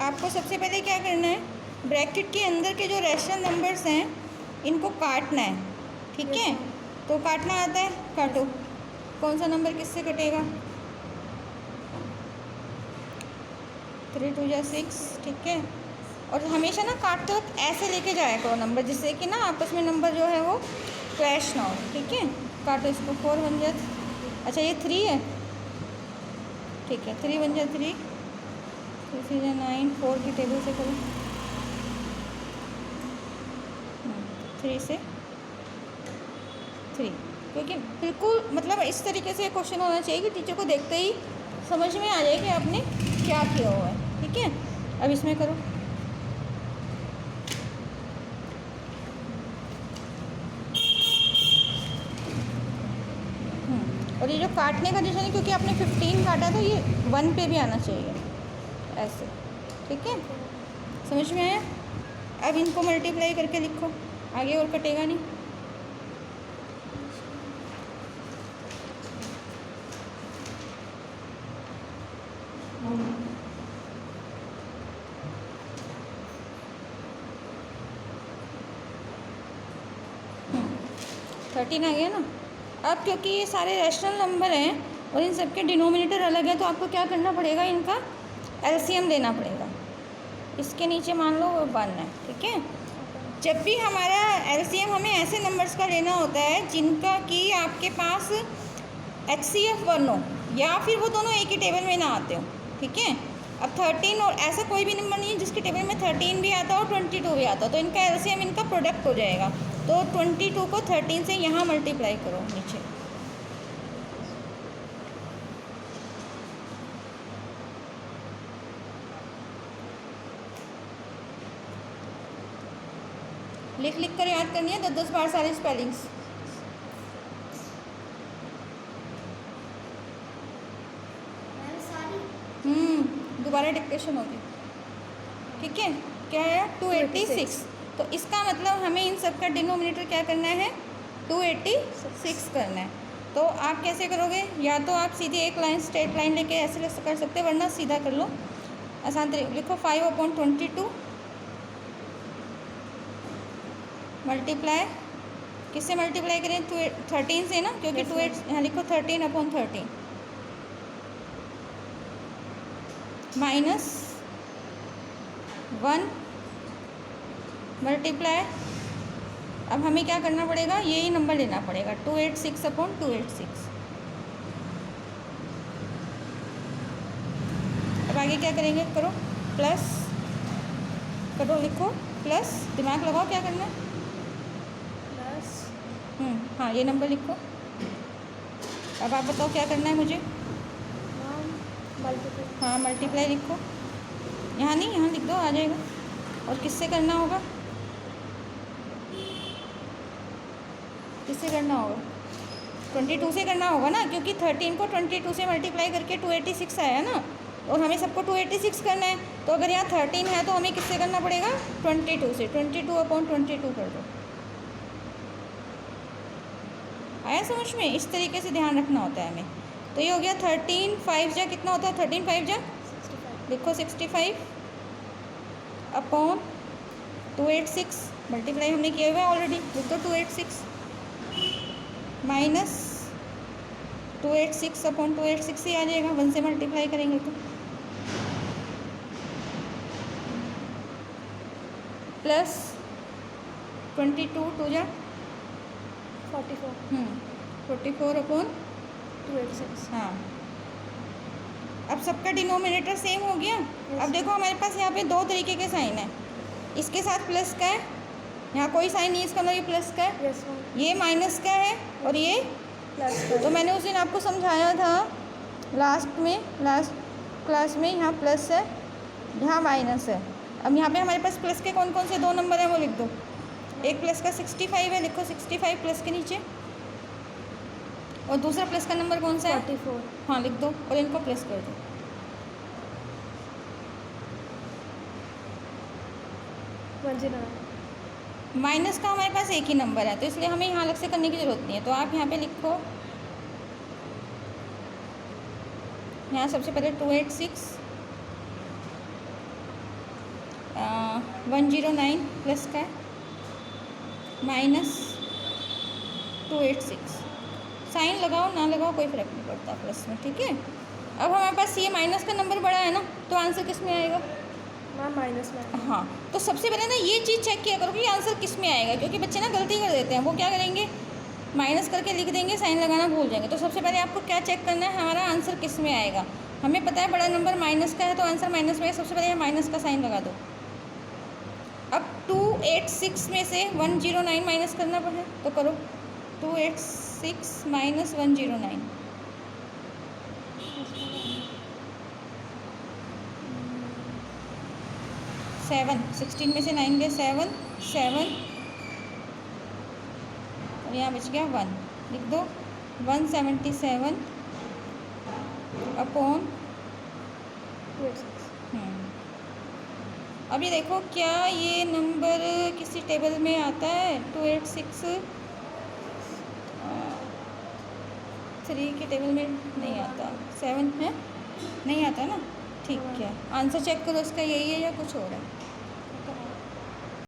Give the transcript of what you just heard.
आपको सबसे पहले क्या करना है, ब्रैकेट के अंदर के जो रैशनल नंबर्स हैं इनको काटना है, ठीक है। तो काटना आता है, काटो। कौन सा नंबर किससे कटेगा? 3 2 जा 6, ठीक है। और हमेशा ना काटते वक्त ऐसे लेके जाया करो नंबर, जिससे कि ना आपस में नंबर जो है वो क्रैश ना हो, ठीक है। काटो इसको। 4 1 जा, अच्छा ये 3 है, ठीक है। 3 1 जा 3, 3 3 जा 9, 4 की टेबल से करो। 3 से 3, क्योंकि बिल्कुल मतलब इस तरीके से क्वेश्चन होना चाहिए कि टीचर को देखते ही समझ में आ जाए कि आपने क्या किया हुआ है, ठीक है। अब इसमें करो। और ये जो काटने का डिसीजन है, क्योंकि आपने 15 काटा तो ये 1 पे भी आना चाहिए ऐसे, ठीक है। समझ में आया? अब इनको मल्टीप्लाई करके लिखो, आगे और कटेगा नहीं। थर्टीन आ गया ना। अब क्योंकि ये सारे रैशनल नंबर हैं और इन सबके डिनोमिनेटर अलग है, तो आपको क्या करना पड़ेगा, इनका एलसीएम लेना पड़ेगा। इसके नीचे मान लो 1 है, ठीक है। जब भी हमारा एलसीएम हमें ऐसे नंबर्स का लेना होता है जिनका कि आपके पास HCF 1 हो, या फिर वो दोनों एक ही टेबल में ना आते हो, ठीक है। अब 13 और ऐसा कोई भी नंबर नहीं है जिसके टेबल में 13 भी आता हो और 22 भी आता हो, तो इनका एलसीएम इनका प्रोडक्ट हो जाएगा। तो 22 को 13 से यहाँ मल्टीप्लाई करो नीचे। लिख लिख कर याद करनी है 10 बार सारे स्पेलिंग्स। दोबारा डिक्टेशन होगी, ठीक है। क्या है? 286। तो इसका मतलब हमें इन सब का डिनोमिनेटर क्या करना है? 286 करना है। तो आप कैसे करोगे? या तो आप सीधी एक लाइन स्ट्रेट लाइन लेके ऐसे कर सकते हैं, वरना सीधा कर लो आसान तरीके। लिखो 5/22 मल्टीप्लाई, किससे मल्टीप्लाई करें? 13 से ना, क्योंकि 28 यहाँ लिखो 13/13 -1 मल्टीप्लाई। अब हमें क्या करना पड़ेगा? यही नंबर लेना पड़ेगा, 286/286। अब आगे क्या करेंगे? करो प्लस, करो, लिखो प्लस, दिमाग लगाओ क्या करना है। प्लस हाँ, ये नंबर लिखो। अब आप बताओ क्या करना है मुझे? मल्टीप्लाई। हाँ, मल्टीप्लाई लिखो। यहाँ नहीं, यहाँ लिख दो, आ जाएगा। और किससे करना होगा? किससे करना होगा? 22 से करना होगा ना, क्योंकि 13 को 22 से मल्टीप्लाई करके 286 आया ना, और हमें सबको 286 करना है। तो अगर यहाँ 13 है तो हमें किससे करना पड़ेगा? 22 से। 22/22 कर दो। आया समझ में? इस तरीके से ध्यान रखना होता है हमें। तो ये हो गया 13 5 जा कितना होता है? 13 5 जा 65। लिखो 65/286 मल्टीप्लाई हमने किया हुआ है ऑलरेडी, लिख दो 286 माइनस 286/286 ही आ जाएगा, 1 से मल्टीप्लाई करेंगे तो। प्लस 22 2 जा 44 44/286। हाँ, अब सबका डिनोमिनेटर सेम हो गया। अब देखो हमारे पास यहाँ पे 2 तरीके के साइन है। इसके साथ प्लस का है, यहाँ कोई साइन नहीं, इसका मतलब ये प्लस का है। ये माइनस का है और ये प्लस का। तो मैंने उस दिन आपको समझाया था लास्ट क्लास में, यहाँ प्लस है, यहाँ माइनस है। अब यहाँ पे हमारे पास प्लस के कौन कौन से 2 नंबर हैं वो लिख दो। एक प्लस का 65 है, लिखो 65 प्लस के नीचे। और दूसरा प्लस का नंबर कौन सा है? 44। हाँ, लिख दो और इनको प्लस कर दो। माइनस का हमारे पास एक ही नंबर है, तो इसलिए हमें यहाँ अलग से करने की ज़रूरत नहीं है। तो आप यहाँ पे लिखो, यहाँ सबसे पहले 286 109 प्लस का है -286। साइन लगाओ ना लगाओ कोई फ़र्क नहीं पड़ता प्लस में, ठीक है। अब हमारे पास ये माइनस का नंबर बड़ा है ना, तो आंसर किस में आएगा? मैम माइनस में। हाँ, तो सबसे पहले ना ये चीज़ चेक किया करो कि आंसर किस में आएगा, क्योंकि बच्चे ना गलती कर देते हैं। वो क्या करेंगे, माइनस करके लिख देंगे, साइन लगाना भूल जाएंगे। तो सबसे पहले आपको क्या चेक करना है, हमारा आंसर किस में आएगा। हमें पता है बड़ा नंबर माइनस का है, तो आंसर माइनस में है। सबसे पहले माइनस का साइन लगा दो। अब 286 में से 109 माइनस करना पड़े तो करो। 286 माइनस 109 7। 16 में से 9 गए 7 7 और यहाँ बच गया 1। लिख दो 177 अपॉन 286। अभी देखो क्या ये नंबर किसी टेबल में आता है? 286 3 के टेबल में नहीं आता। 7 है, नहीं आता ना, ठीक है। आंसर चेक करो इसका, यही है या कुछ और है?